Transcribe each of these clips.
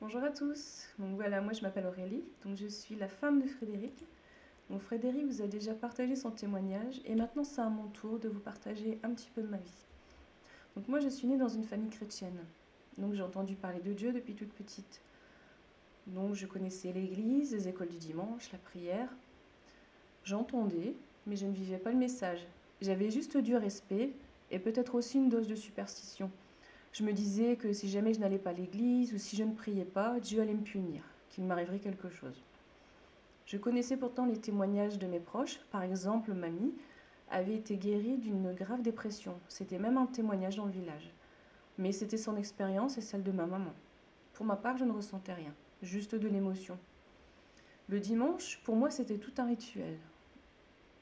Bonjour à tous, donc voilà, moi je m'appelle Aurélie, donc je suis la femme de Frédéric. Donc Frédéric vous a déjà partagé son témoignage et maintenant c'est à mon tour de vous partager un petit peu de ma vie. Donc moi je suis née dans une famille chrétienne, donc j'ai entendu parler de Dieu depuis toute petite. Donc je connaissais l'église, les écoles du dimanche, la prière. J'entendais, mais je ne vivais pas le message. J'avais juste du respect et peut-être aussi une dose de superstition. Je me disais que si jamais je n'allais pas à l'église ou si je ne priais pas, Dieu allait me punir, qu'il m'arriverait quelque chose. Je connaissais pourtant les témoignages de mes proches. Par exemple, mamie avait été guérie d'une grave dépression. C'était même un témoignage dans le village. Mais c'était son expérience et celle de ma maman. Pour ma part, je ne ressentais rien, juste de l'émotion. Le dimanche, pour moi, c'était tout un rituel.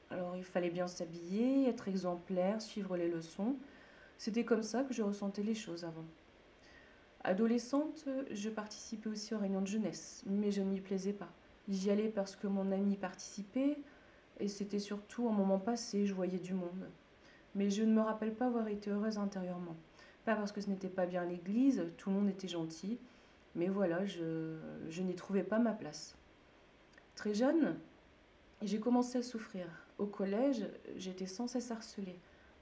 Alors, il fallait bien s'habiller, être exemplaire, suivre les leçons. C'était comme ça que je ressentais les choses avant. Adolescente, je participais aussi aux réunions de jeunesse, mais je ne m'y plaisais pas. J'y allais parce que mon ami participait, et c'était surtout un moment passé, je voyais du monde. Mais je ne me rappelle pas avoir été heureuse intérieurement. Pas parce que ce n'était pas bien à l'église, tout le monde était gentil, mais voilà, je n'y trouvais pas ma place. Très jeune, j'ai commencé à souffrir. Au collège, j'étais sans cesse harcelée,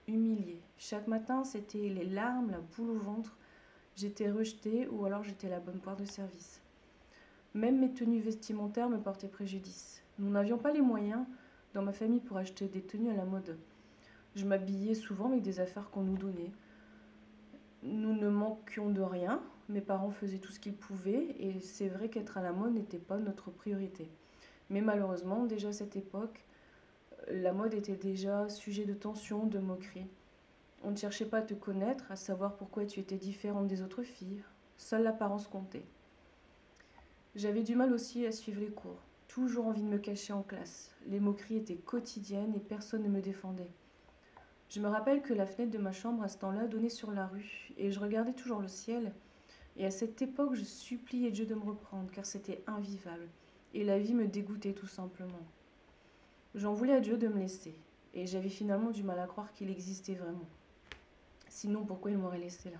humiliée. Chaque matin, c'était les larmes, la boule au ventre. J'étais rejetée ou alors j'étais la bonne poire de service. Même mes tenues vestimentaires me portaient préjudice. Nous n'avions pas les moyens dans ma famille pour acheter des tenues à la mode. Je m'habillais souvent avec des affaires qu'on nous donnait. Nous ne manquions de rien, mes parents faisaient tout ce qu'ils pouvaient et c'est vrai qu'être à la mode n'était pas notre priorité. Mais malheureusement, déjà à cette époque, la mode était déjà sujet de tension, de moquerie. On ne cherchait pas à te connaître, à savoir pourquoi tu étais différente des autres filles. Seule l'apparence comptait. J'avais du mal aussi à suivre les cours. Toujours envie de me cacher en classe. Les moqueries étaient quotidiennes et personne ne me défendait. Je me rappelle que la fenêtre de ma chambre à ce temps-là donnait sur la rue et je regardais toujours le ciel. Et à cette époque, je suppliais Dieu de me reprendre car c'était invivable. Et la vie me dégoûtait tout simplement. J'en voulais à Dieu de me laisser. Et j'avais finalement du mal à croire qu'il existait vraiment. Sinon, pourquoi il m'aurait laissé là?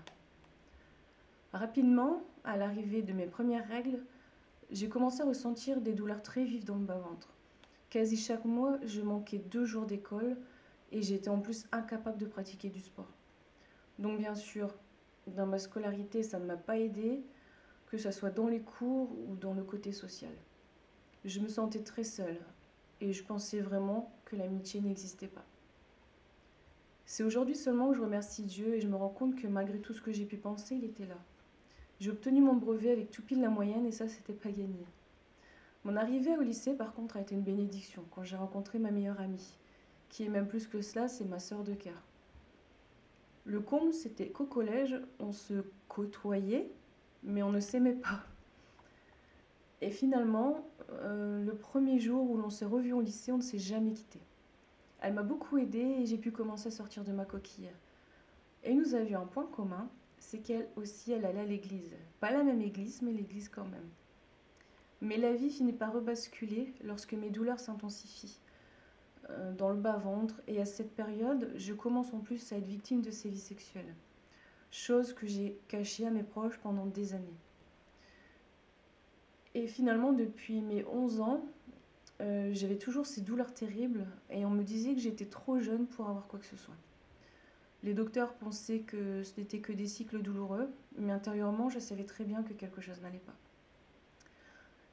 Rapidement, à l'arrivée de mes premières règles, j'ai commencé à ressentir des douleurs très vives dans le bas-ventre. Quasi chaque mois, je manquais 2 jours d'école et j'étais en plus incapable de pratiquer du sport. Donc bien sûr, dans ma scolarité, ça ne m'a pas aidée, que ce soit dans les cours ou dans le côté social. Je me sentais très seule et je pensais vraiment que l'amitié n'existait pas. C'est aujourd'hui seulement que je remercie Dieu et je me rends compte que malgré tout ce que j'ai pu penser, il était là. J'ai obtenu mon brevet avec tout pile la moyenne et ça, c'était pas gagné. Mon arrivée au lycée, par contre, a été une bénédiction quand j'ai rencontré ma meilleure amie, qui est même plus que cela, c'est ma sœur de cœur. Le comble, c'était qu'au collège, on se côtoyait, mais on ne s'aimait pas. Et finalement, le premier jour où l'on s'est revus au lycée, on ne s'est jamais quitté. Elle m'a beaucoup aidée et j'ai pu commencer à sortir de ma coquille. Et nous avions un point commun, c'est qu'elle aussi, elle allait à l'église. Pas la même église, mais l'église quand même. Mais la vie finit par rebasculer lorsque mes douleurs s'intensifient dans le bas-ventre et à cette période, je commence en plus à être victime de sévices sexuels. Chose que j'ai cachée à mes proches pendant des années. Et finalement, depuis mes 11 ans, j'avais toujours ces douleurs terribles et on me disait que j'étais trop jeune pour avoir quoi que ce soit. Les docteurs pensaient que ce n'était que des cycles douloureux, mais intérieurement, je savais très bien que quelque chose n'allait pas.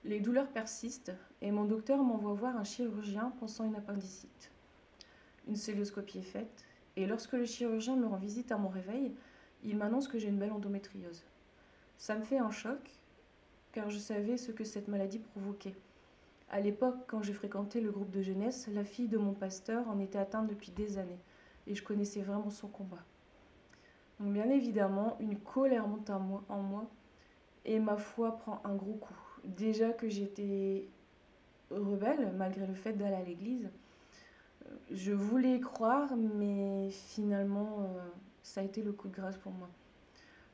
Les douleurs persistent et mon docteur m'envoie voir un chirurgien pensant une appendicite. Une cœlioscopie est faite et lorsque le chirurgien me rend visite à mon réveil, il m'annonce que j'ai une belle endométriose. Ça me fait un choc car je savais ce que cette maladie provoquait. À l'époque, quand j'ai fréquenté le groupe de jeunesse, la fille de mon pasteur en était atteinte depuis des années et je connaissais vraiment son combat. Donc bien évidemment, une colère monte en moi et ma foi prend un gros coup. Déjà que j'étais rebelle malgré le fait d'aller à l'église, je voulais y croire, mais finalement, ça a été le coup de grâce pour moi.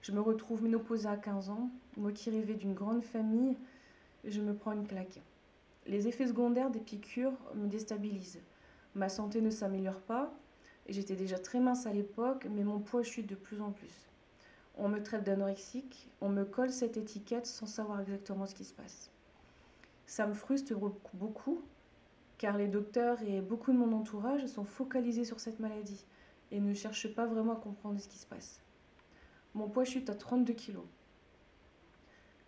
Je me retrouve ménopausée à 15 ans, moi qui rêvais d'une grande famille, je me prends une claque. Les effets secondaires des piqûres me déstabilisent. Ma santé ne s'améliore pas, et j'étais déjà très mince à l'époque, mais mon poids chute de plus en plus. On me traite d'anorexique, on me colle cette étiquette sans savoir exactement ce qui se passe. Ça me frustre beaucoup, car les docteurs et beaucoup de mon entourage sont focalisés sur cette maladie et ne cherchent pas vraiment à comprendre ce qui se passe. Mon poids chute à 32 kilos.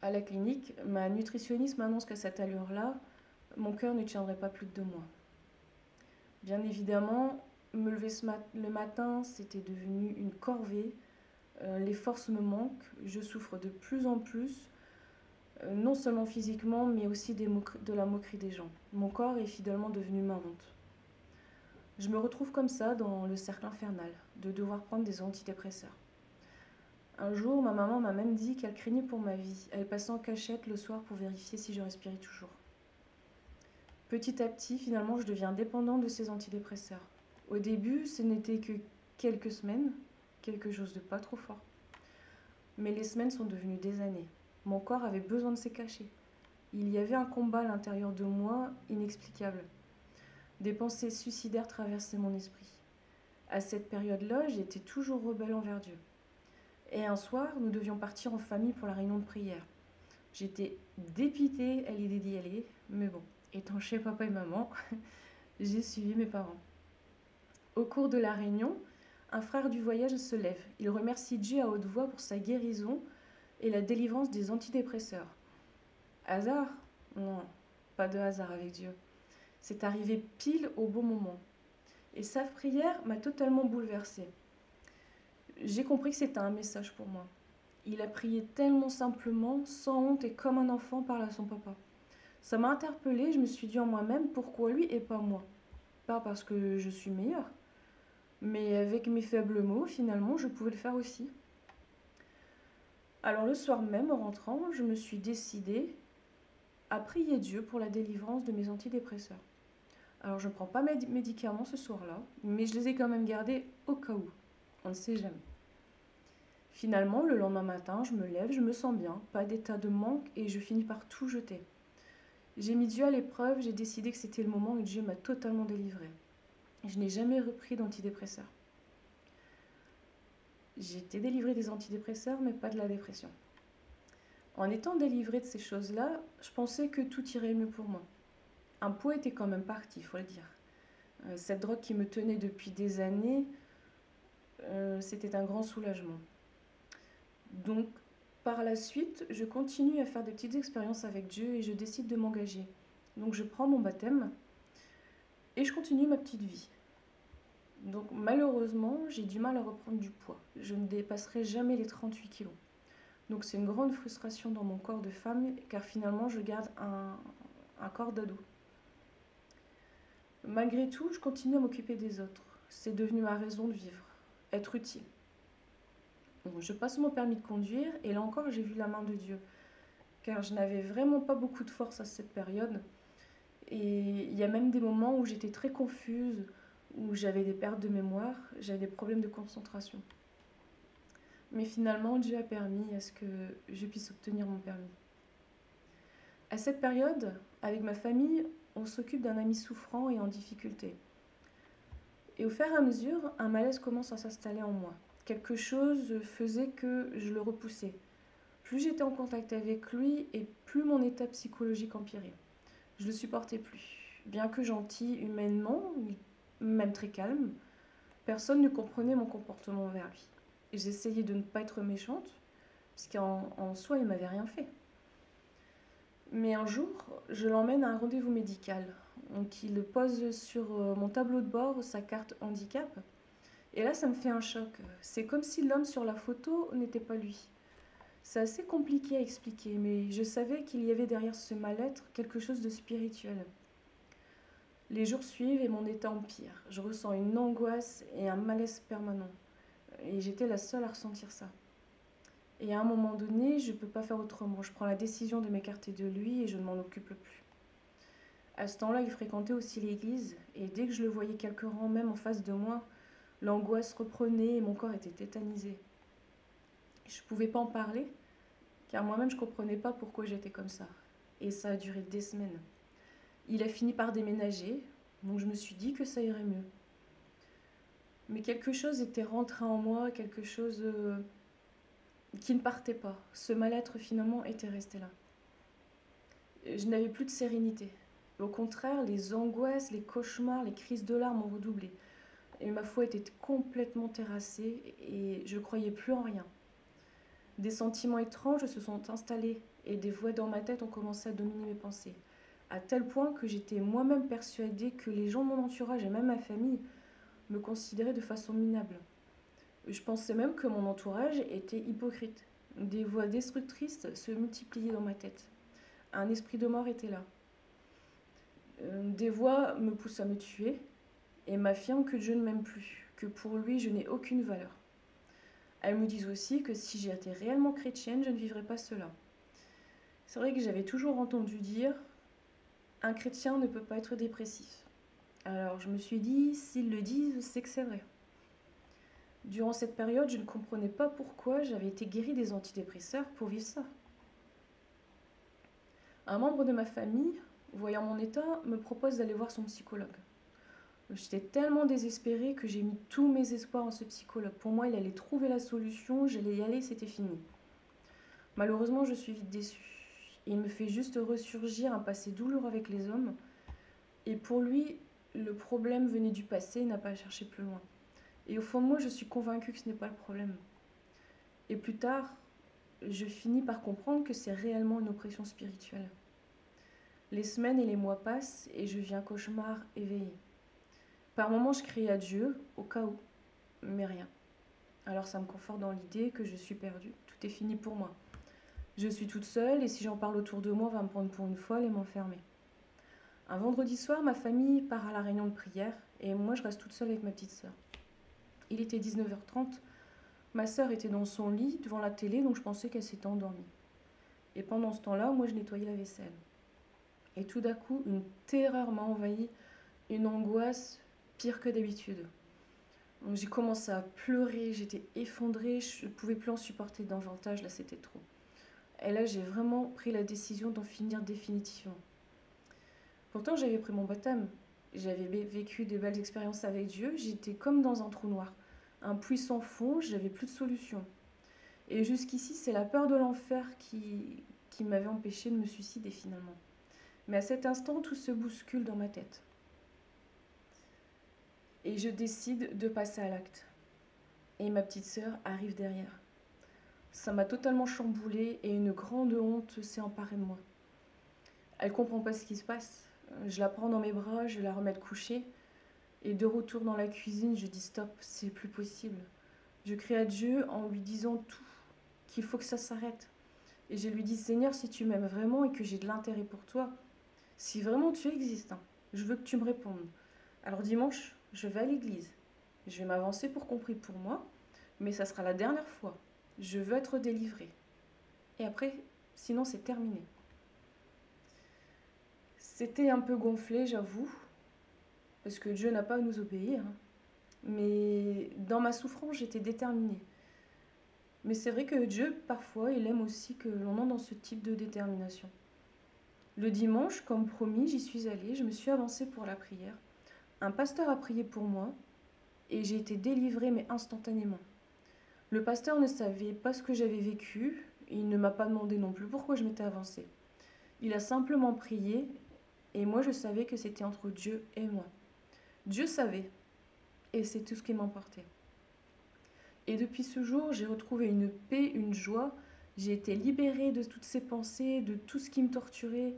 À la clinique, ma nutritionniste m'annonce qu'à cette allure-là, mon cœur ne tiendrait pas plus de 2 mois. Bien évidemment, me lever le matin, c'était devenu une corvée. Les forces me manquent, je souffre de plus en plus, non seulement physiquement, mais aussi de la moquerie des gens. Mon corps est fidèlement devenu ma honte. Je me retrouve comme ça dans le cercle infernal, de devoir prendre des antidépresseurs. Un jour, ma maman m'a même dit qu'elle craignait pour ma vie. Elle passait en cachette le soir pour vérifier si je respirais toujours. Petit à petit, finalement, je deviens dépendante de ces antidépresseurs. Au début, ce n'était que quelques semaines, quelque chose de pas trop fort. Mais les semaines sont devenues des années. Mon corps avait besoin de se cacher. Il y avait un combat à l'intérieur de moi inexplicable. Des pensées suicidaires traversaient mon esprit. À cette période-là, j'étais toujours rebelle envers Dieu. Et un soir, nous devions partir en famille pour la réunion de prière. J'étais dépitée à l'idée d'y aller, mais bon, étant chez papa et maman, j'ai suivi mes parents. Au cours de la réunion, un frère du voyage se lève. Il remercie Dieu à haute voix pour sa guérison et la délivrance des antidépresseurs. Hasard? Non, pas de hasard avec Dieu. C'est arrivé pile au bon moment. Et sa prière m'a totalement bouleversée. J'ai compris que c'était un message pour moi. Il a prié tellement simplement, sans honte et comme un enfant parle à son papa. Ça m'a interpellée, je me suis dit en moi-même pourquoi lui et pas moi. Pas parce que je suis meilleure, mais avec mes faibles mots, finalement, je pouvais le faire aussi. Alors le soir même, en rentrant, je me suis décidée à prier Dieu pour la délivrance de mes antidépresseurs. Alors je ne prends pas mes médicaments ce soir-là, mais je les ai quand même gardés au cas où. On ne sait jamais. Finalement, le lendemain matin, je me lève, je me sens bien, pas d'état de manque et je finis par tout jeter. J'ai mis Dieu à l'épreuve, j'ai décidé que c'était le moment et Dieu m'a totalement délivrée. Je n'ai jamais repris d'antidépresseurs. J'ai été délivrée des antidépresseurs, mais pas de la dépression. En étant délivrée de ces choses-là, je pensais que tout irait mieux pour moi. Un poids était quand même parti, il faut le dire. Cette drogue qui me tenait depuis des années, c'était un grand soulagement. Donc, par la suite, je continue à faire des petites expériences avec Dieu et je décide de m'engager. Donc, je prends mon baptême et je continue ma petite vie. Donc, malheureusement, j'ai du mal à reprendre du poids. Je ne dépasserai jamais les 38 kilos. Donc, c'est une grande frustration dans mon corps de femme car finalement, je garde un corps d'ado. Malgré tout, je continue à m'occuper des autres. C'est devenu ma raison de vivre, être utile. Donc, je passe mon permis de conduire et là encore, j'ai vu la main de Dieu. Car je n'avais vraiment pas beaucoup de force à cette période. Et il y a même des moments où j'étais très confuse, où j'avais des pertes de mémoire, j'avais des problèmes de concentration. Mais finalement, Dieu a permis à ce que je puisse obtenir mon permis. À cette période, avec ma famille, on s'occupe d'un ami souffrant et en difficulté. Et au fur et à mesure, un malaise commence à s'installer en moi. Quelque chose faisait que je le repoussais. Plus j'étais en contact avec lui et plus mon état psychologique empirait. Je ne le supportais plus. Bien que gentil humainement, même très calme, personne ne comprenait mon comportement envers lui. J'essayais de ne pas être méchante, puisqu'en soi, il ne m'avait rien fait. Mais un jour, je l'emmène à un rendez-vous médical. Donc, il pose sur mon tableau de bord sa carte handicap. Et là, ça me fait un choc. C'est comme si l'homme sur la photo n'était pas lui. C'est assez compliqué à expliquer, mais je savais qu'il y avait derrière ce mal-être quelque chose de spirituel. Les jours suivent et mon état empire. Je ressens une angoisse et un malaise permanent. Et j'étais la seule à ressentir ça. Et à un moment donné, je ne peux pas faire autrement. Je prends la décision de m'écarter de lui et je ne m'en occupe plus. À ce temps-là, il fréquentait aussi l'église. Et dès que je le voyais quelques rangs, même en face de moi, l'angoisse reprenait et mon corps était tétanisé. Je ne pouvais pas en parler, car moi-même je ne comprenais pas pourquoi j'étais comme ça. Et ça a duré des semaines. Il a fini par déménager, donc je me suis dit que ça irait mieux. Mais quelque chose était rentré en moi, quelque chose qui ne partait pas. Ce mal-être finalement était resté là. Je n'avais plus de sérénité. Au contraire, les angoisses, les cauchemars, les crises de larmes ont redoublé. Et ma foi était complètement terrassée et je ne croyais plus en rien. Des sentiments étranges se sont installés et des voix dans ma tête ont commencé à dominer mes pensées. À tel point que j'étais moi-même persuadée que les gens de mon entourage et même ma famille me considéraient de façon minable. Je pensais même que mon entourage était hypocrite. Des voix destructrices se multipliaient dans ma tête. Un esprit de mort était là. Des voix me poussent à me tuer et m'affirment que Dieu ne m'aime plus, que pour lui je n'ai aucune valeur. Elles me disent aussi que si j'étais réellement chrétienne, je ne vivrais pas cela. C'est vrai que j'avais toujours entendu dire un chrétien ne peut pas être dépressif. Alors je me suis dit, s'ils le disent, c'est que c'est vrai. Durant cette période, je ne comprenais pas pourquoi j'avais été guérie des antidépresseurs pour vivre ça. Un membre de ma famille, voyant mon état, me propose d'aller voir son psychologue. J'étais tellement désespérée que j'ai mis tous mes espoirs en ce psychologue. Pour moi, il allait trouver la solution, j'allais y aller, c'était fini. Malheureusement, je suis vite déçue. Il me fait juste ressurgir un passé douloureux avec les hommes. Et pour lui, le problème venait du passé, il n'a pas à chercher plus loin. Et au fond de moi, je suis convaincue que ce n'est pas le problème. Et plus tard, je finis par comprendre que c'est réellement une oppression spirituelle. Les semaines et les mois passent et je vis un cauchemar éveillé. Par moments, je crie à Dieu, au cas où, mais rien. Alors ça me conforte dans l'idée que je suis perdue, tout est fini pour moi. Je suis toute seule et si j'en parle autour de moi, on va me prendre pour une folle et m'enfermer. Un vendredi soir, ma famille part à la réunion de prière et moi je reste toute seule avec ma petite sœur. Il était 19h30, ma sœur était dans son lit devant la télé donc je pensais qu'elle s'était endormie. Et pendant ce temps-là, moi je nettoyais la vaisselle. Et tout d'un coup, une terreur m'a envahi, une angoisse pire que d'habitude. Donc j'ai commencé à pleurer, j'étais effondrée, je ne pouvais plus en supporter davantage, là c'était trop. Et là j'ai vraiment pris la décision d'en finir définitivement. Pourtant j'avais pris mon baptême, j'avais vécu de belles expériences avec Dieu, j'étais comme dans un trou noir, un puits sans fond, j'avais plus de solution. Et jusqu'ici c'est la peur de l'enfer qui m'avait empêché de me suicider finalement. Mais à cet instant tout se bouscule dans ma tête. Et je décide de passer à l'acte. Et ma petite sœur arrive derrière. Ça m'a totalement chamboulée et une grande honte s'est emparée de moi. Elle comprend pas ce qui se passe. Je la prends dans mes bras, je la remets couchée. Et de retour dans la cuisine, je dis stop, c'est plus possible. Je crie à Dieu en lui disant tout, qu'il faut que ça s'arrête. Et je lui dis, Seigneur, si tu m'aimes vraiment et que j'ai de l'intérêt pour toi, si vraiment tu existes, je veux que tu me répondes. Alors dimanche, je vais à l'église. Je vais m'avancer pour qu'on prie pour moi, mais ça sera la dernière fois. Je veux être délivrée. Et après, sinon c'est terminé. C'était un peu gonflé, j'avoue, parce que Dieu n'a pas à nous obéir. Mais dans ma souffrance, j'étais déterminée. Mais c'est vrai que Dieu, parfois, il aime aussi que l'on entre dans ce type de détermination. Le dimanche, comme promis, j'y suis allée, je me suis avancée pour la prière. Un pasteur a prié pour moi et j'ai été délivrée, mais instantanément. Le pasteur ne savait pas ce que j'avais vécu, et il ne m'a pas demandé non plus pourquoi je m'étais avancée. Il a simplement prié et moi je savais que c'était entre Dieu et moi. Dieu savait et c'est tout ce qui m'emportait. Et depuis ce jour, j'ai retrouvé une paix, une joie. J'ai été libérée de toutes ces pensées, de tout ce qui me torturait,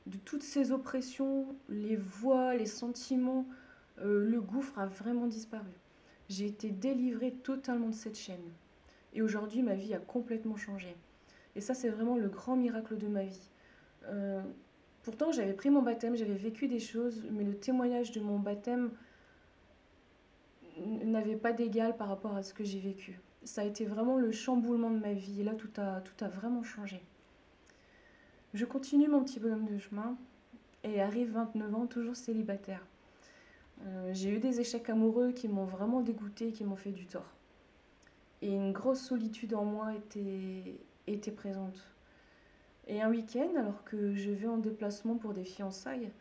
de toutes ces oppressions, les voix, les sentiments. Le gouffre a vraiment disparu. J'ai été délivrée totalement de cette chaîne. Et aujourd'hui, ma vie a complètement changé. Et ça, c'est vraiment le grand miracle de ma vie. Pourtant, j'avais pris mon baptême, j'avais vécu des choses, mais le témoignage de mon baptême n'avait pas d'égal par rapport à ce que j'ai vécu. Ça a été vraiment le chamboulement de ma vie. Et là, tout a vraiment changé. Je continue mon petit bonhomme de chemin et arrive 29 ans, toujours célibataire. J'ai eu des échecs amoureux qui m'ont vraiment dégoûtée, qui m'ont fait du tort. Et une grosse solitude en moi était présente. Et un week-end, alors que je vais en déplacement pour des fiançailles,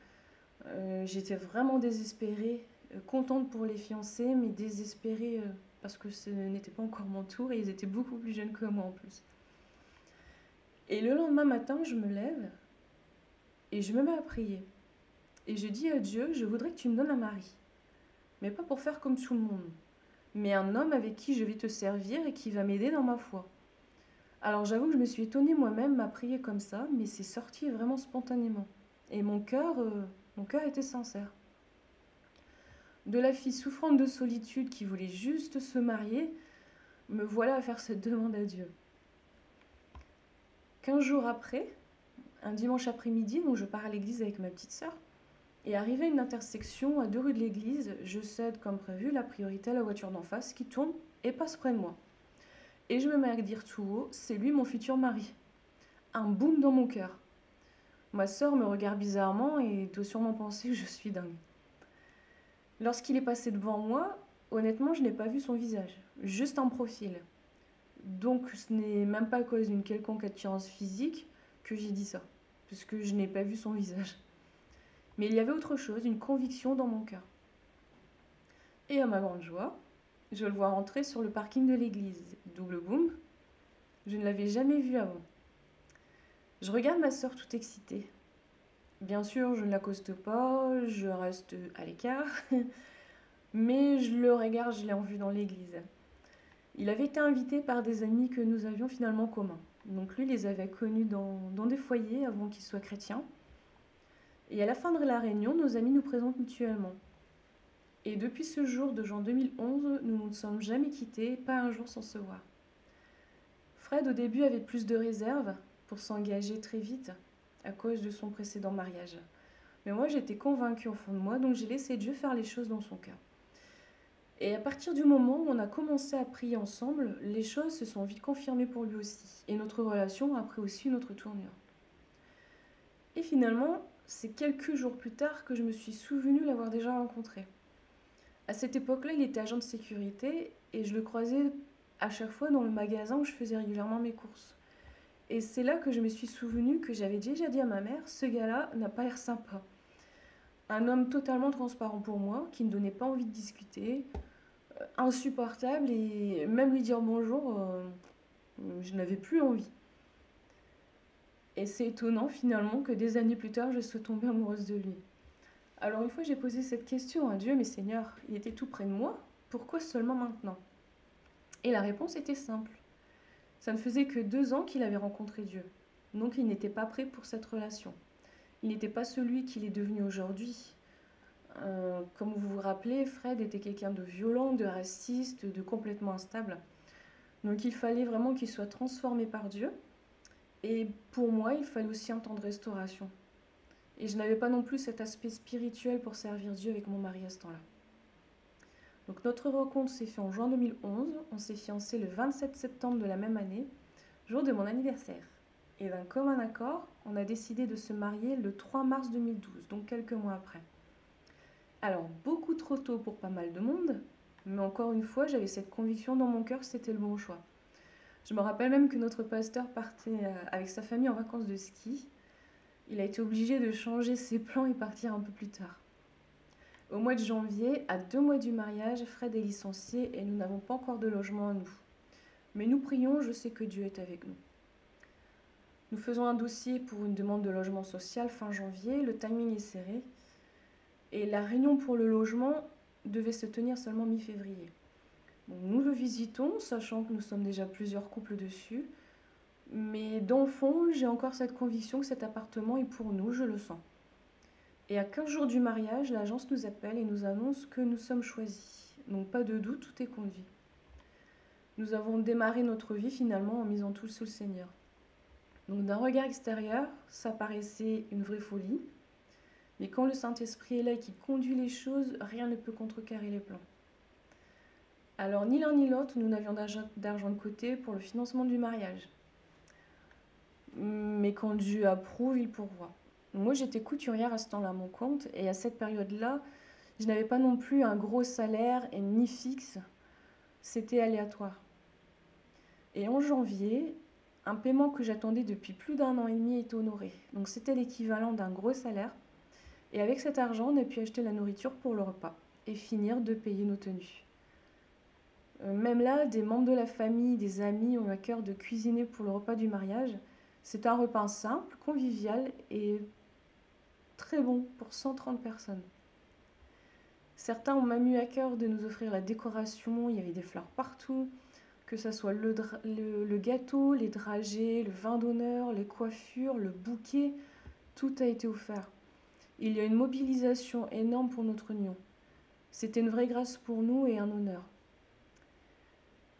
j'étais vraiment désespérée, contente pour les fiancés, mais désespérée parce que ce n'était pas encore mon tour et ils étaient beaucoup plus jeunes que moi en plus. Et le lendemain matin, je me lève et je me mets à prier. Et je dis à Dieu, je voudrais que tu me donnes un mari, mais pas pour faire comme tout le monde, mais un homme avec qui je vais te servir et qui va m'aider dans ma foi. Alors j'avoue que je me suis étonnée moi-même à prier comme ça, mais c'est sorti vraiment spontanément. Et mon cœur était sincère. De la fille souffrante de solitude qui voulait juste se marier, me voilà à faire cette demande à Dieu. 15 jours après, un dimanche après-midi, donc je pars à l'église avec ma petite sœur, et arrivé à une intersection à 2 rues de l'église, je cède comme prévu la priorité à la voiture d'en face qui tourne et passe près de moi. Et je me mets à dire tout haut, c'est lui mon futur mari. Un boum dans mon cœur. Ma sœur me regarde bizarrement et doit sûrement penser que je suis dingue. Lorsqu'il est passé devant moi, honnêtement, je n'ai pas vu son visage, juste un profil. Donc ce n'est même pas à cause d'une quelconque attirance physique que j'ai dit ça, puisque je n'ai pas vu son visage. Mais il y avait autre chose, une conviction dans mon cœur. Et à ma grande joie, je le vois rentrer sur le parking de l'église. Double boum, je ne l'avais jamais vu avant. Je regarde ma sœur toute excitée. Bien sûr, je ne l'accoste pas, je reste à l'écart, mais je le regarde, je l'ai en vue dans l'église. Il avait été invité par des amis que nous avions finalement communs. Donc lui les avait connus dans des foyers avant qu'il soit chrétien. Et à la fin de la réunion, nos amis nous présentent mutuellement. Et depuis ce jour de juin 2011, nous ne nous sommes jamais quittés, pas un jour sans se voir. Fred au début avait plus de réserve pour s'engager très vite à cause de son précédent mariage. Mais moi j'étais convaincue au fond de moi, donc j'ai laissé Dieu faire les choses dans son cœur. Et à partir du moment où on a commencé à prier ensemble, les choses se sont vite confirmées pour lui aussi. Et notre relation a pris aussi une autre tournure. Et finalement, c'est quelques jours plus tard que je me suis souvenue l'avoir déjà rencontré. À cette époque-là, il était agent de sécurité et je le croisais à chaque fois dans le magasin où je faisais régulièrement mes courses. Et c'est là que je me suis souvenue que j'avais déjà dit à ma mère, ce gars-là n'a pas l'air sympa. Un homme totalement transparent pour moi, qui ne donnait pas envie de discuter, insupportable, et même lui dire bonjour, je n'avais plus envie. Et c'est étonnant finalement que des années plus tard, je sois tombée amoureuse de lui. Alors une fois j'ai posé cette question à Dieu, mais Seigneur, il était tout près de moi, pourquoi seulement maintenant? Et la réponse était simple. Ça ne faisait que 2 ans qu'il avait rencontré Dieu, donc il n'était pas prêt pour cette relation. Il n'était pas celui qu'il est devenu aujourd'hui. Comme vous vous rappelez, Fred était quelqu'un de violent, de raciste, de complètement instable. Donc il fallait vraiment qu'il soit transformé par Dieu. Et pour moi, il fallait aussi un temps de restauration. Et je n'avais pas non plus cet aspect spirituel pour servir Dieu avec mon mari à ce temps-là. Donc notre rencontre s'est faite en juin 2011. On s'est fiancés le 27 septembre de la même année, jour de mon anniversaire. Et d'un commun accord, on a décidé de se marier le 3 mars 2012, donc quelques mois après. Alors, beaucoup trop tôt pour pas mal de monde, mais encore une fois, j'avais cette conviction dans mon cœur que c'était le bon choix. Je me rappelle même que notre pasteur partait avec sa famille en vacances de ski. Il a été obligé de changer ses plans et partir un peu plus tard. Au mois de janvier, à 2 mois du mariage, Fred est licencié et nous n'avons pas encore de logement à nous. Mais nous prions, je sais que Dieu est avec nous. Nous faisons un dossier pour une demande de logement social fin janvier, le timing est serré. Et la réunion pour le logement devait se tenir seulement mi-février. Donc nous le visitons, sachant que nous sommes déjà plusieurs couples dessus. Mais dans le fond, j'ai encore cette conviction que cet appartement est pour nous, je le sens. Et à 15 jours du mariage, l'agence nous appelle et nous annonce que nous sommes choisis. Donc pas de doute, tout est conduit. Nous avons démarré notre vie finalement en misant tout sous le Seigneur. Donc d'un regard extérieur, ça paraissait une vraie folie. Mais quand le Saint-Esprit est là et qu'il conduit les choses, rien ne peut contrecarrer les plans. Alors ni l'un ni l'autre, nous n'avions d'argent de côté pour le financement du mariage. Mais quand Dieu approuve, il pourvoit. Moi j'étais couturière à ce temps-là à mon compte, et à cette période-là, je n'avais pas non plus un gros salaire et ni fixe, c'était aléatoire. Et en janvier, un paiement que j'attendais depuis plus d'1 an et demi est honoré. Donc c'était l'équivalent d'un gros salaire. Et avec cet argent, on a pu acheter la nourriture pour le repas et finir de payer nos tenues. Même là, des membres de la famille, des amis ont eu à cœur de cuisiner pour le repas du mariage. C'est un repas simple, convivial et très bon pour 130 personnes. Certains ont même eu à cœur de nous offrir la décoration, il y avait des fleurs partout, que ce soit le gâteau, les dragées, le vin d'honneur, les coiffures, le bouquet, tout a été offert. Il y a une mobilisation énorme pour notre union. C'était une vraie grâce pour nous et un honneur.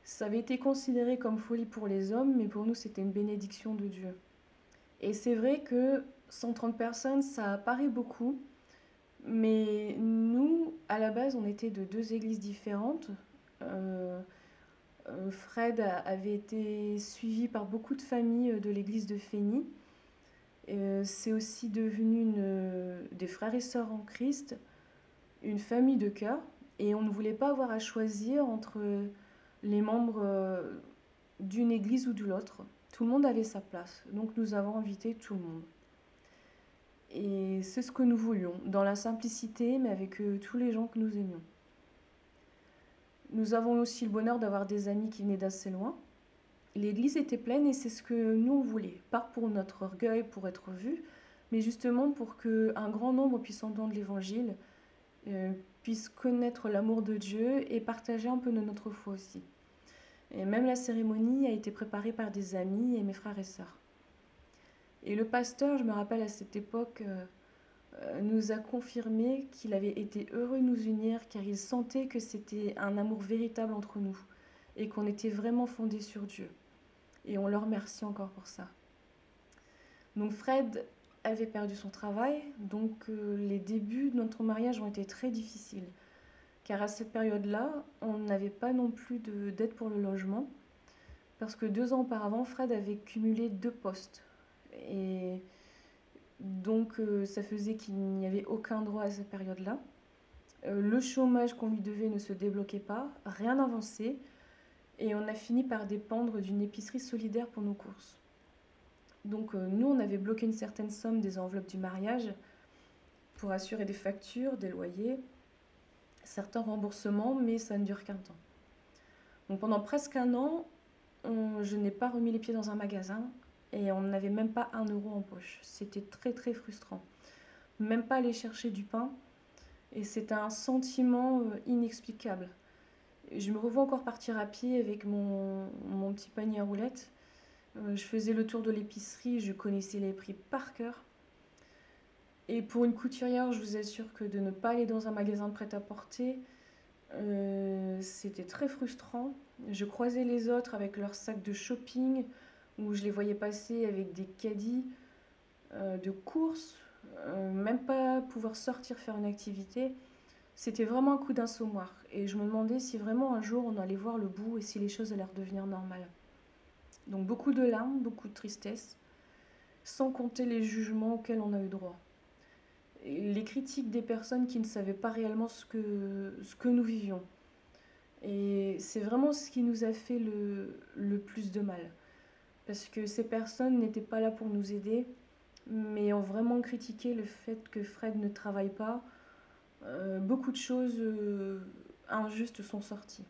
Ça avait été considéré comme folie pour les hommes, mais pour nous c'était une bénédiction de Dieu. Et c'est vrai que 130 personnes, ça paraît beaucoup, mais nous, à la base, on était de deux églises différentes. Fred avait été suivi par beaucoup de familles de l'église de Fény. C'est aussi devenu des frères et sœurs en Christ, une famille de cœur. Et on ne voulait pas avoir à choisir entre les membres d'une église ou de l'autre. Tout le monde avait sa place. Donc nous avons invité tout le monde. Et c'est ce que nous voulions, dans la simplicité, mais avec tous les gens que nous aimions. Nous avons aussi le bonheur d'avoir des amis qui venaient d'assez loin. L'église était pleine et c'est ce que nous on voulait. Pas pour notre orgueil, pour être vu, mais justement pour qu'un grand nombre puisse entendre l'évangile, puisse connaître l'amour de Dieu et partager un peu de notre foi aussi. Et même la cérémonie a été préparée par des amis et mes frères et sœurs. Et le pasteur, je me rappelle à cette époque, nous a confirmé qu'il avait été heureux de nous unir car il sentait que c'était un amour véritable entre nous et qu'on était vraiment fondés sur Dieu. Et on le remercie encore pour ça. Donc Fred avait perdu son travail, donc les débuts de notre mariage ont été très difficiles. Car à cette période-là, on n'avait pas non plus d'aide pour le logement, parce que 2 ans auparavant, Fred avait cumulé 2 postes. Et donc ça faisait qu'il n'y avait aucun droit à cette période-là. Le chômage qu'on lui devait ne se débloquait pas, rien n'avançait, et on a fini par dépendre d'une épicerie solidaire pour nos courses. Donc nous, on avait bloqué une certaine somme des enveloppes du mariage pour assurer des factures, des loyers, certains remboursements, mais ça ne dure qu'un temps. Donc pendant presque un an, je n'ai pas remis les pieds dans un magasin et on n'avait même pas 1 euro en poche. C'était très très frustrant. Même pas aller chercher du pain et c'était un sentiment inexplicable. Je me revois encore partir à pied avec mon petit panier à roulettes. Je faisais le tour de l'épicerie, je connaissais les prix par cœur. Et pour une couturière, je vous assure que de ne pas aller dans un magasin de prêt-à-porter, c'était très frustrant. Je croisais les autres avec leurs sacs de shopping, où je les voyais passer avec des caddies de courses, même pas pouvoir sortir faire une activité. C'était vraiment un coup d'assommoir. Et je me demandais si vraiment un jour on allait voir le bout et si les choses allaient redevenir normales. Donc beaucoup de larmes, beaucoup de tristesse, sans compter les jugements auxquels on a eu droit. Et les critiques des personnes qui ne savaient pas réellement ce que nous vivions. Et c'est vraiment ce qui nous a fait le plus de mal. Parce que ces personnes n'étaient pas là pour nous aider, mais ont vraiment critiqué le fait que Fred ne travaille pas. Beaucoup de choses injustes sont sorties.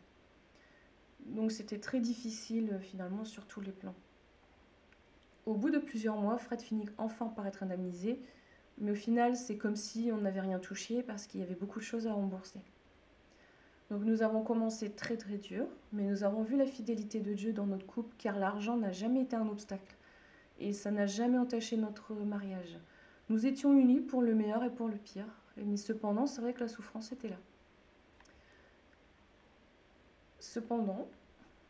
Donc c'était très difficile finalement sur tous les plans. Au bout de plusieurs mois, Fred finit enfin par être indemnisé, mais au final c'est comme si on n'avait rien touché parce qu'il y avait beaucoup de choses à rembourser. Donc nous avons commencé très très dur, mais nous avons vu la fidélité de Dieu dans notre couple car l'argent n'a jamais été un obstacle et ça n'a jamais entaché notre mariage. Nous étions unis pour le meilleur et pour le pire, mais cependant c'est vrai que la souffrance était là. Cependant,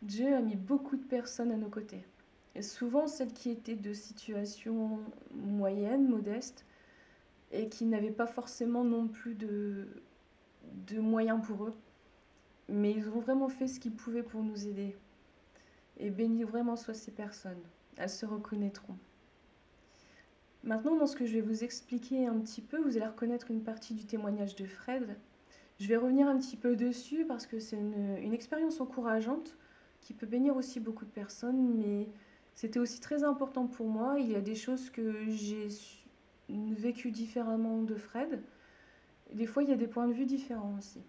Dieu a mis beaucoup de personnes à nos côtés. Et souvent celles qui étaient de situation moyenne, modeste, et qui n'avaient pas forcément non plus de moyens pour eux. Mais ils ont vraiment fait ce qu'ils pouvaient pour nous aider. Et béni vraiment soient ces personnes. Elles se reconnaîtront. Maintenant, dans ce que je vais vous expliquer un petit peu, vous allez reconnaître une partie du témoignage de Fred. Je vais revenir un petit peu dessus parce que c'est une expérience encourageante qui peut bénir aussi beaucoup de personnes, mais c'était aussi très important pour moi. Il y a des choses que j'ai vécues différemment de Fred. Des fois, il y a des points de vue différents aussi.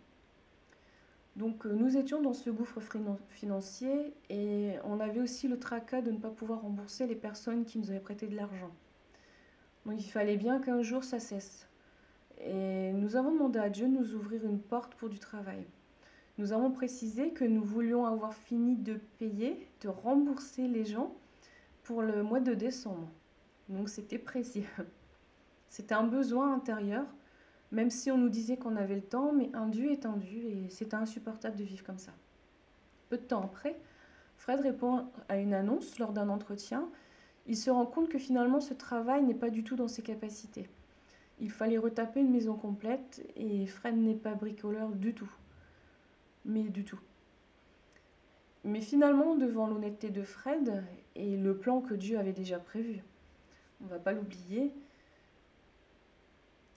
Donc nous étions dans ce gouffre financier et on avait aussi le tracas de ne pas pouvoir rembourser les personnes qui nous avaient prêté de l'argent. Donc il fallait bien qu'un jour ça cesse. Et nous avons demandé à Dieu de nous ouvrir une porte pour du travail. Nous avons précisé que nous voulions avoir fini de payer, de rembourser les gens pour le mois de décembre. Donc c'était précis. C'était un besoin intérieur, même si on nous disait qu'on avait le temps, mais un dû est un dû et c'était insupportable de vivre comme ça. Peu de temps après, Fred répond à une annonce lors d'un entretien. Il se rend compte que finalement ce travail n'est pas du tout dans ses capacités. Il fallait retaper une maison complète et Fred n'est pas bricoleur du tout. Mais du tout. Mais finalement, devant l'honnêteté de Fred et le plan que Dieu avait déjà prévu, on ne va pas l'oublier,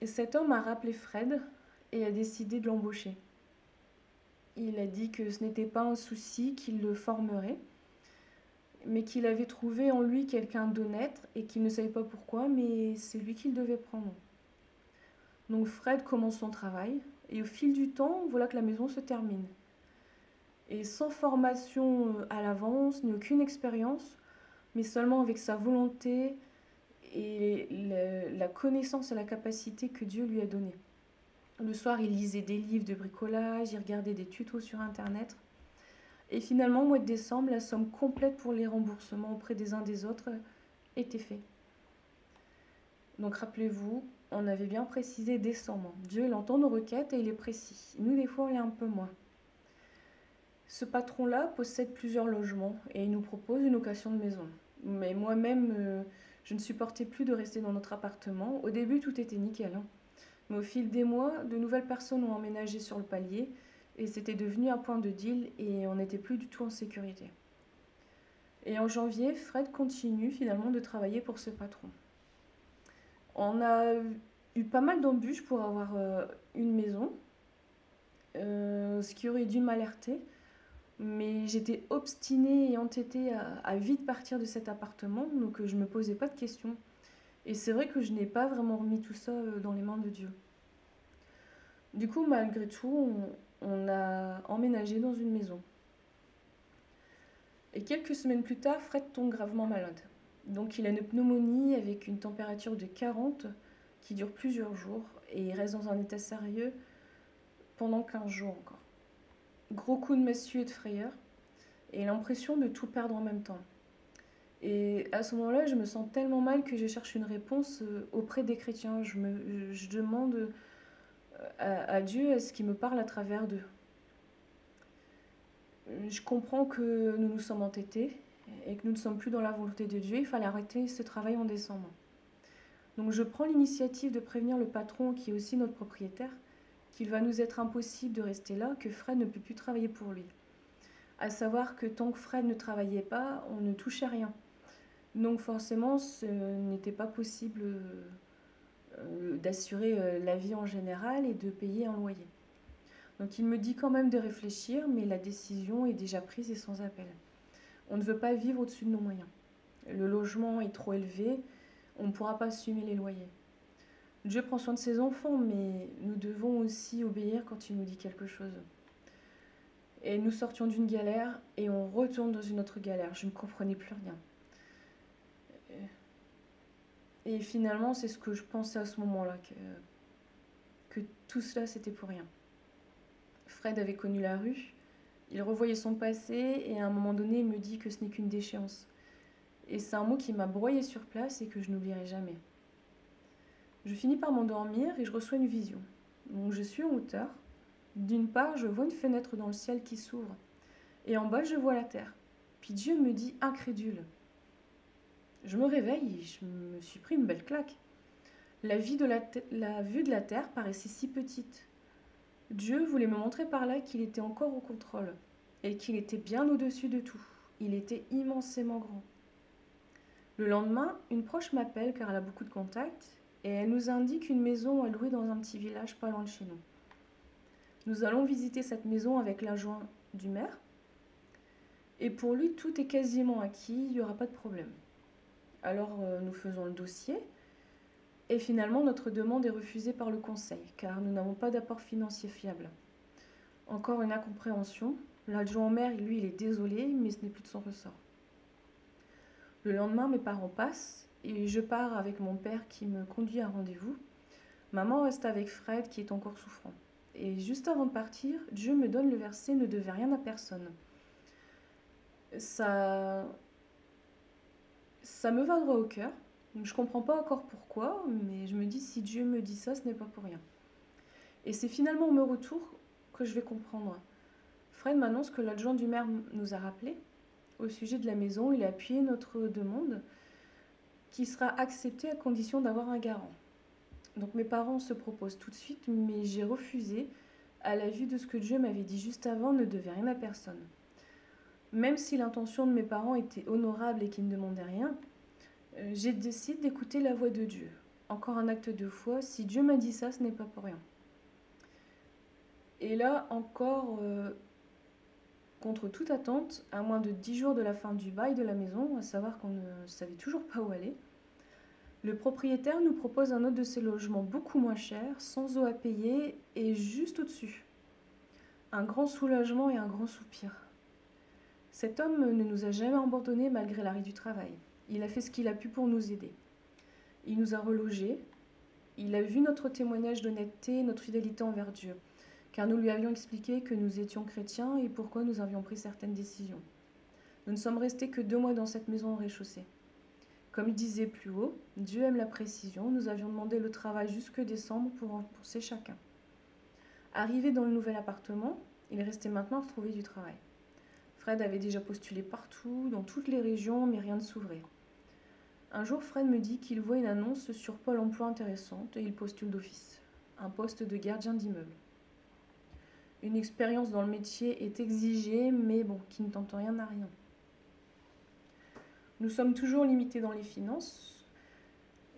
et cet homme a rappelé Fred et a décidé de l'embaucher. Il a dit que ce n'était pas un souci qu'il le formerait, mais qu'il avait trouvé en lui quelqu'un d'honnête et qu'il ne savait pas pourquoi, mais c'est lui qu'il devait prendre. Donc Fred commence son travail et au fil du temps, voilà que la maison se termine. Et sans formation à l'avance, ni aucune expérience, mais seulement avec sa volonté et la connaissance et la capacité que Dieu lui a donnée. Le soir, il lisait des livres de bricolage, il regardait des tutos sur Internet. Et finalement, au mois de décembre, la somme complète pour les remboursements auprès des uns des autres était faite. Donc rappelez-vous, on avait bien précisé décembre. Dieu, il entend nos requêtes et il est précis. Nous, des fois, on est un peu moins. Ce patron-là possède plusieurs logements et il nous propose une location de maison. Mais moi-même, je ne supportais plus de rester dans notre appartement. Au début, tout était nickel, hein. Mais au fil des mois, de nouvelles personnes ont emménagé sur le palier et c'était devenu un point de deal et on n'était plus du tout en sécurité. Et en janvier, Fred continue finalement de travailler pour ce patron. On a eu pas mal d'embûches pour avoir une maison, ce qui aurait dû m'alerter. Mais j'étais obstinée et entêtée à vite partir de cet appartement, donc je ne me posais pas de questions. Et c'est vrai que je n'ai pas vraiment remis tout ça dans les mains de Dieu. Du coup, malgré tout, on a emménagé dans une maison. Et quelques semaines plus tard, Fred tombe gravement malade. Donc il a une pneumonie avec une température de 40 qui dure plusieurs jours et il reste dans un état sérieux pendant 15 jours encore. Gros coup de massue et de frayeur et l'impression de tout perdre en même temps. Et à ce moment-là, je me sens tellement mal que je cherche une réponse auprès des chrétiens. Je demande à Dieu est-ce qu'il me parle à travers d'eux. Je comprends que nous nous sommes entêtés et que nous ne sommes plus dans la volonté de Dieu. Il fallait arrêter ce travail en décembre. Donc je prends l'initiative de prévenir le patron, qui est aussi notre propriétaire, qu'il va nous être impossible de rester là, que Fred ne peut plus travailler pour lui. À savoir que tant que Fred ne travaillait pas, on ne touchait rien. Donc forcément, ce n'était pas possible d'assurer la vie en général et de payer un loyer. Donc il me dit quand même de réfléchir, mais la décision est déjà prise et sans appel. On ne veut pas vivre au-dessus de nos moyens. Le logement est trop élevé, on ne pourra pas assumer les loyers. Dieu prend soin de ses enfants, mais nous devons aussi obéir quand il nous dit quelque chose. Et nous sortions d'une galère et on retourne dans une autre galère. Je ne comprenais plus rien. Et finalement, c'est ce que je pensais à ce moment-là, que tout cela, c'était pour rien. Fred avait connu la rue, il revoyait son passé et à un moment donné, il me dit que ce n'est qu'une déchéance. Et c'est un mot qui m'a broyé sur place et que je n'oublierai jamais. Je finis par m'endormir et je reçois une vision. Donc je suis en hauteur. D'une part, je vois une fenêtre dans le ciel qui s'ouvre. Et en bas, je vois la terre. Puis Dieu me dit incrédule. Je me réveille et je me suis pris une belle claque. La vue de la terre paraissait si petite. Dieu voulait me montrer par là qu'il était encore au contrôle et qu'il était bien au-dessus de tout. Il était immensément grand. Le lendemain, une proche m'appelle car elle a beaucoup de contacts et elle nous indique une maison à louer dans un petit village pas loin de chez nous. Nous allons visiter cette maison avec l'adjoint du maire et pour lui tout est quasiment acquis, il n'y aura pas de problème. Alors nous faisons le dossier et finalement notre demande est refusée par le conseil car nous n'avons pas d'apport financier fiable. Encore une incompréhension. L'adjoint au maire, lui, il est désolé, mais ce n'est plus de son ressort. Le lendemain, mes parents passent et je pars avec mon père qui me conduit à un rendez-vous. Maman reste avec Fred qui est encore souffrant. Et juste avant de partir, Dieu me donne le verset ne devez rien à personne. Ça, ça me va droit au cœur. Je comprends pas encore pourquoi, mais je me dis si Dieu me dit ça, ce n'est pas pour rien. Et c'est finalement au mon retour que je vais comprendre. Fred m'annonce que l'adjoint du maire nous a rappelé au sujet de la maison. Il a appuyé notre demande qui sera acceptée à condition d'avoir un garant. Donc mes parents se proposent tout de suite, mais j'ai refusé à la vue de ce que Dieu m'avait dit juste avant ne devait rien à personne. Même si l'intention de mes parents était honorable et qu'ils ne demandaient rien, j'ai décidé d'écouter la voix de Dieu. Encore un acte de foi, si Dieu m'a dit ça, ce n'est pas pour rien. Et là encore, contre toute attente, à moins de 10 jours de la fin du bail de la maison, à savoir qu'on ne savait toujours pas où aller, le propriétaire nous propose un autre de ses logements beaucoup moins cher, sans eau à payer et juste au-dessus. Un grand soulagement et un grand soupir. Cet homme ne nous a jamais abandonnés malgré l'arrêt du travail. Il a fait ce qu'il a pu pour nous aider. Il nous a relogés. Il a vu notre témoignage d'honnêteté, notre fidélité envers Dieu, car nous lui avions expliqué que nous étions chrétiens et pourquoi nous avions pris certaines décisions. Nous ne sommes restés que 2 mois dans cette maison au rez-de-chaussée. Comme il disait plus haut, Dieu aime la précision. Nous avions demandé le travail jusque décembre pour rembourser chacun. Arrivé dans le nouvel appartement, il restait maintenant à trouver du travail. Fred avait déjà postulé partout, dans toutes les régions, mais rien ne s'ouvrait. Un jour, Fred me dit qu'il voit une annonce sur Pôle emploi intéressante et il postule d'office. Un poste de gardien d'immeuble. Une expérience dans le métier est exigée, mais bon, qui ne tente rien n'a rien. Nous sommes toujours limités dans les finances.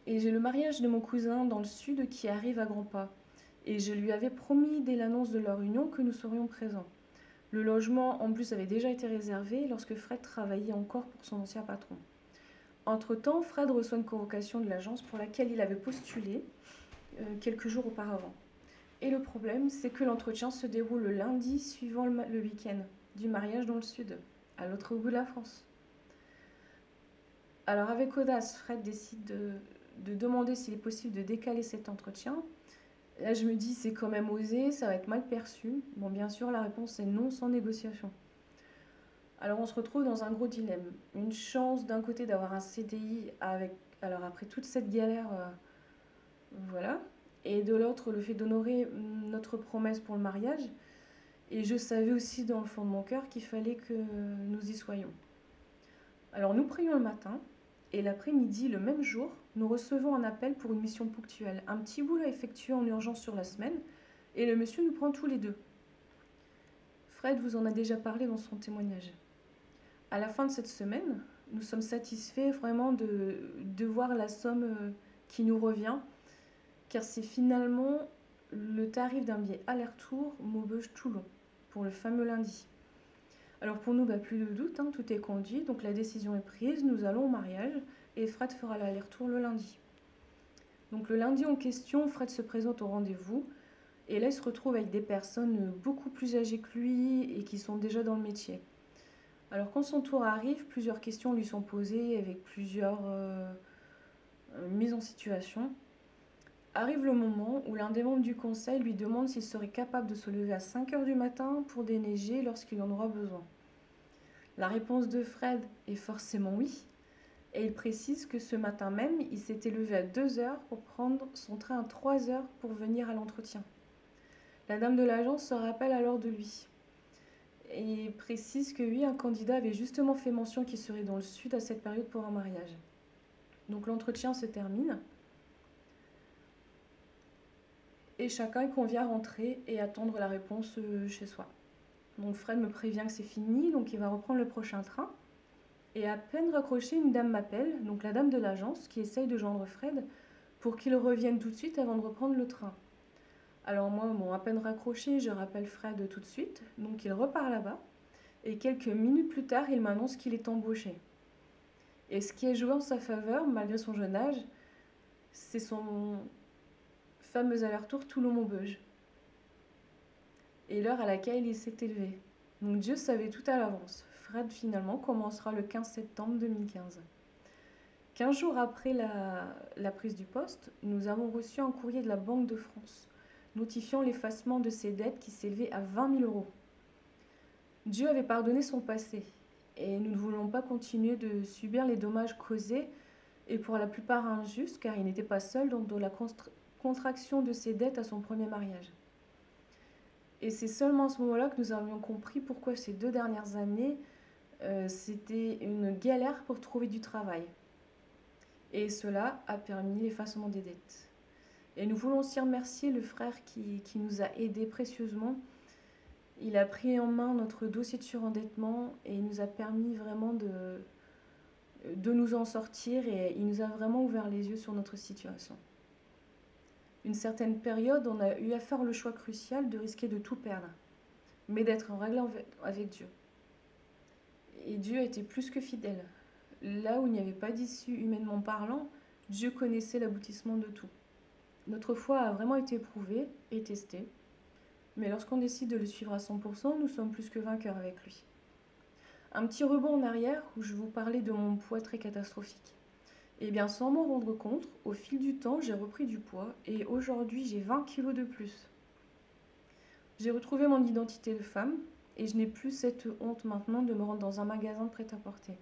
Et j'ai le mariage de mon cousin dans le sud qui arrive à grands pas. Et je lui avais promis dès l'annonce de leur union que nous serions présents. Le logement, en plus, avait déjà été réservé lorsque Fred travaillait encore pour son ancien patron. Entre-temps, Fred reçoit une convocation de l'agence pour laquelle il avait postulé quelques jours auparavant. Et le problème, c'est que l'entretien se déroule le lundi suivant le week-end du mariage dans le sud, à l'autre bout de la France. Alors avec audace, Fred décide de demander s'il est possible de décaler cet entretien. Là, je me dis, c'est quand même osé, ça va être mal perçu. Bon, bien sûr, la réponse est non, sans négociation. Alors, on se retrouve dans un gros dilemme. Une chance, d'un côté, d'avoir un CDI alors après toute cette galère, voilà. Et de l'autre, le fait d'honorer notre promesse pour le mariage. Et je savais aussi, dans le fond de mon cœur, qu'il fallait que nous y soyons. Alors, nous prions le matin. Et l'après-midi, le même jour, nous recevons un appel pour une mission ponctuelle. Un petit boulot à effectuer en urgence sur la semaine. Et le monsieur nous prend tous les deux. Fred vous en a déjà parlé dans son témoignage. À la fin de cette semaine, nous sommes satisfaits vraiment de voir la somme qui nous revient. Car c'est finalement le tarif d'un billet aller-retour Maubeuge-Toulon pour le fameux lundi. Alors pour nous, plus de doute, tout est conduit, donc la décision est prise, nous allons au mariage et Fred fera l'aller-retour le lundi. Donc le lundi en question, Fred se présente au rendez-vous et là il se retrouve avec des personnes beaucoup plus âgées que lui et qui sont déjà dans le métier. Alors quand son tour arrive, plusieurs questions lui sont posées avec plusieurs mises en situation. Arrive le moment où l'un des membres du conseil lui demande s'il serait capable de se lever à 5 h du matin pour déneiger lorsqu'il en aura besoin. La réponse de Fred est forcément oui, et il précise que ce matin même, il s'était levé à 2 h pour prendre son train à 3 h pour venir à l'entretien. La dame de l'agence se rappelle alors de lui et précise que oui, un candidat avait justement fait mention qu'il serait dans le sud à cette période pour un mariage. Donc l'entretien se termine et chacun convient à rentrer et attendre la réponse chez soi. Donc Fred me prévient que c'est fini, donc il va reprendre le prochain train. Et à peine raccroché, une dame m'appelle, donc la dame de l'agence, qui essaye de joindre Fred pour qu'il revienne tout de suite avant de reprendre le train. Alors moi, à peine raccroché, je rappelle Fred tout de suite, donc il repart là-bas. Et quelques minutes plus tard, il m'annonce qu'il est embauché. Et ce qui est joué en sa faveur, malgré son jeune âge, c'est son fameux aller-retour Toulon-Maubeuge. et l'heure à laquelle il s'est élevé. Donc Dieu savait tout à l'avance. Fred finalement commencera le 15 septembre 2015. 15 jours après la prise du poste, nous avons reçu un courrier de la Banque de France notifiant l'effacement de ses dettes qui s'élevaient à 20 000 euros. Dieu avait pardonné son passé et nous ne voulons pas continuer de subir les dommages causés et pour la plupart injustes car il n'était pas seul dans la contraction de ses dettes à son premier mariage. Et c'est seulement à ce moment-là que nous avions compris pourquoi ces 2 dernières années, c'était une galère pour trouver du travail. Et cela a permis l'effacement des dettes. Et nous voulons aussi remercier le frère qui nous a aidés précieusement. Il a pris en main notre dossier de surendettement et il nous a permis vraiment de nous en sortir et il nous a vraiment ouvert les yeux sur notre situation. Une certaine période, on a eu à faire le choix crucial de risquer de tout perdre, mais d'être en règle avec Dieu. Et Dieu était plus que fidèle. Là où il n'y avait pas d'issue humainement parlant, Dieu connaissait l'aboutissement de tout. Notre foi a vraiment été éprouvée et testée, mais lorsqu'on décide de le suivre à 100%, nous sommes plus que vainqueurs avec lui. Un petit rebond en arrière où je vous parlais de mon poids très catastrophique. Eh bien, sans m'en rendre compte, au fil du temps, j'ai repris du poids et aujourd'hui, j'ai 20 kilos de plus. J'ai retrouvé mon identité de femme et je n'ai plus cette honte maintenant de me rendre dans un magasin de prêt-à-porter.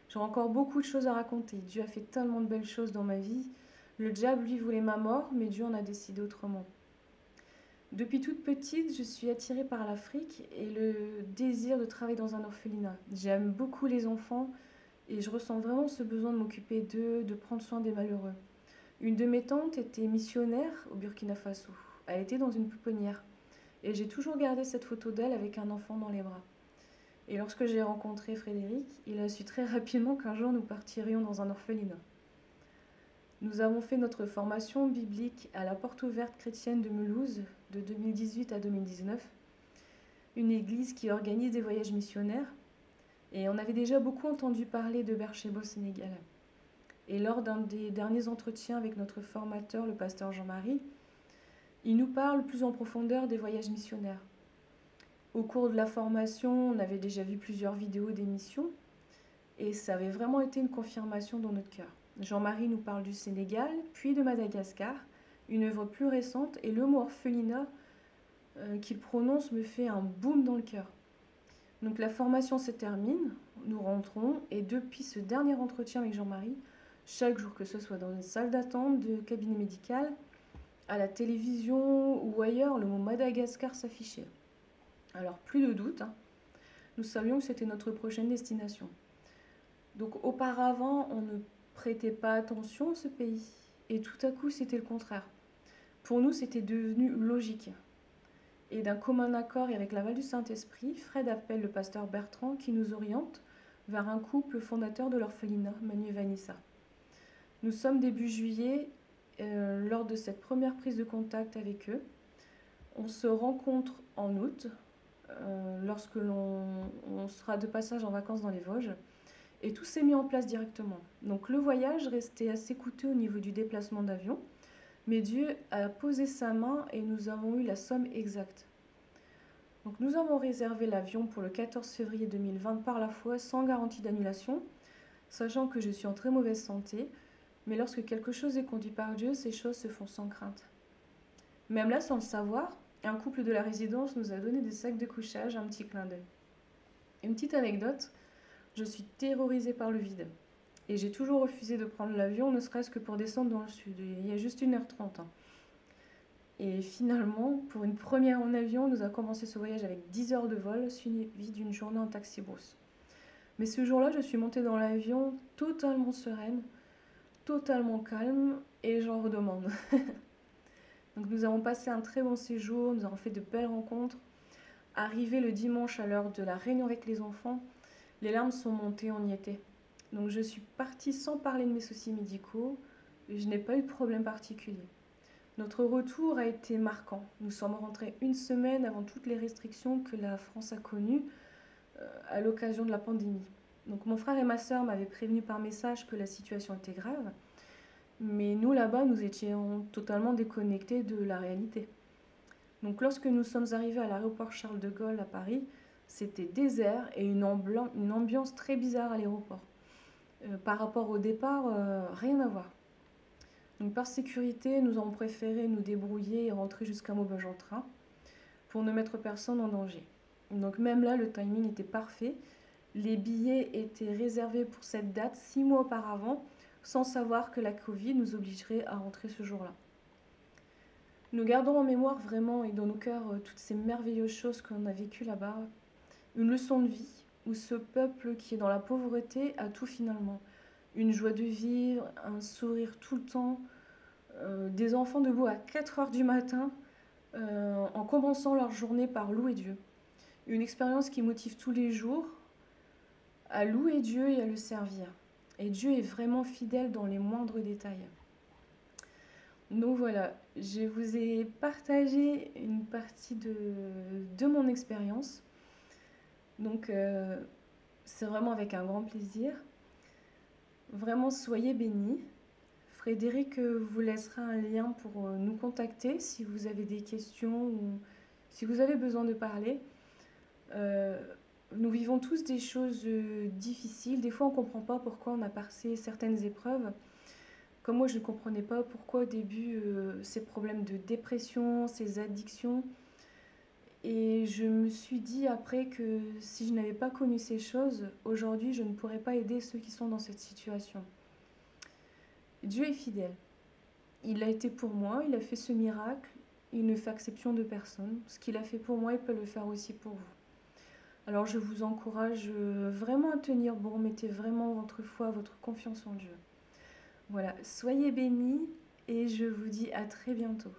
J'ai encore beaucoup de choses à raconter. Dieu a fait tellement de belles choses dans ma vie. Le diable, lui, voulait ma mort, mais Dieu en a décidé autrement. Depuis toute petite, je suis attirée par l'Afrique et le désir de travailler dans un orphelinat. J'aime beaucoup les enfants et je ressens vraiment ce besoin de m'occuper d'eux, de prendre soin des malheureux. Une de mes tantes était missionnaire au Burkina Faso. Elle était dans une pouponnière et j'ai toujours gardé cette photo d'elle avec un enfant dans les bras. Et lorsque j'ai rencontré Frédéric, il a su très rapidement qu'un jour nous partirions dans un orphelinat. Nous avons fait notre formation biblique à la Porte Ouverte Chrétienne de Mulhouse de 2018 à 2019, une église qui organise des voyages missionnaires. Et on avait déjà beaucoup entendu parler de Berchebo au Sénégal. Et lors d'un des derniers entretiens avec notre formateur, le pasteur Jean-Marie, il nous parle plus en profondeur des voyages missionnaires. Au cours de la formation, on avait déjà vu plusieurs vidéos d'émissions et ça avait vraiment été une confirmation dans notre cœur. Jean-Marie nous parle du Sénégal, puis de Madagascar, une œuvre plus récente, et le mot orphelinat qu'il prononce me fait un boom dans le cœur. Donc la formation se termine, nous rentrons, et depuis ce dernier entretien avec Jean-Marie, chaque jour, que ce soit dans une salle d'attente de cabinet médical, à la télévision ou ailleurs, le mot Madagascar s'affichait. Alors plus de doute, nous savions que c'était notre prochaine destination. Donc auparavant, on ne prêtait pas attention à ce pays. Et tout à coup, c'était le contraire. Pour nous, c'était devenu logique. Et d'un commun accord et avec l'aval du Saint-Esprit, Fred appelle le pasteur Bertrand qui nous oriente vers un couple fondateur de l'orphelinat, Manu et Vanessa. Nous sommes début juillet, lors de cette première prise de contact avec eux. On se rencontre en août, lorsque l'on sera de passage en vacances dans les Vosges. Et tout s'est mis en place directement. Donc le voyage restait assez coûteux au niveau du déplacement d'avion, mais Dieu a posé sa main et nous avons eu la somme exacte. Donc nous avons réservé l'avion pour le 14 février 2020 par la foi, sans garantie d'annulation, sachant que je suis en très mauvaise santé, mais lorsque quelque chose est conduit par Dieu, ces choses se font sans crainte. Même là, sans le savoir, un couple de la résidence nous a donné des sacs de couchage, un petit clin d'œil. Une petite anecdote, je suis terrorisée par le vide. Et j'ai toujours refusé de prendre l'avion, ne serait-ce que pour descendre dans le sud. Il y a juste 1h30. Et finalement, pour une première en avion, nous a commencé ce voyage avec 10 heures de vol, suivi d'une journée en taxi-brousse. Mais ce jour-là, je suis montée dans l'avion totalement sereine, totalement calme, et j'en redemande. Donc nous avons passé un très bon séjour, nous avons fait de belles rencontres. Arrivé le dimanche à l'heure de la réunion avec les enfants, les larmes sont montées, on y était. Donc je suis partie sans parler de mes soucis médicaux et je n'ai pas eu de problème particulier. Notre retour a été marquant. Nous sommes rentrés une semaine avant toutes les restrictions que la France a connues à l'occasion de la pandémie. Donc mon frère et ma sœur m'avaient prévenu par message que la situation était grave, mais nous là-bas, nous étions totalement déconnectés de la réalité. Donc lorsque nous sommes arrivés à l'aéroport Charles de Gaulle à Paris, c'était désert et une ambiance très bizarre à l'aéroport. Par rapport au départ, rien à voir. Donc par sécurité, nous avons préféré nous débrouiller et rentrer jusqu'à Maubeuge en train pour ne mettre personne en danger. Donc même là, le timing était parfait. Les billets étaient réservés pour cette date 6 mois auparavant, sans savoir que la Covid nous obligerait à rentrer ce jour-là. Nous gardons en mémoire vraiment et dans nos cœurs toutes ces merveilleuses choses qu'on a vécues là-bas. Une leçon de vie où ce peuple qui est dans la pauvreté a tout finalement. Une joie de vivre, un sourire tout le temps, des enfants debout à 4 heures du matin en commençant leur journée par louer Dieu. Une expérience qui motive tous les jours à louer Dieu et à le servir. Et Dieu est vraiment fidèle dans les moindres détails. Donc voilà, je vous ai partagé une partie de mon expérience. Donc c'est vraiment avec un grand plaisir. Vraiment, soyez bénis. Frédéric vous laissera un lien pour nous contacter si vous avez des questions ou si vous avez besoin de parler. Nous vivons tous des choses difficiles. Des fois, on ne comprend pas pourquoi on a passé certaines épreuves. Comme moi, je ne comprenais pas pourquoi au début, ces problèmes de dépression, ces addictions. Et je me suis dit après que si je n'avais pas connu ces choses, aujourd'hui, je ne pourrais pas aider ceux qui sont dans cette situation. Dieu est fidèle. Il a été pour moi, il a fait ce miracle, il ne fait exception de personne. Ce qu'il a fait pour moi, il peut le faire aussi pour vous. Alors je vous encourage vraiment à tenir bon, mettez vraiment votre foi, votre confiance en Dieu. Voilà, soyez bénis et je vous dis à très bientôt.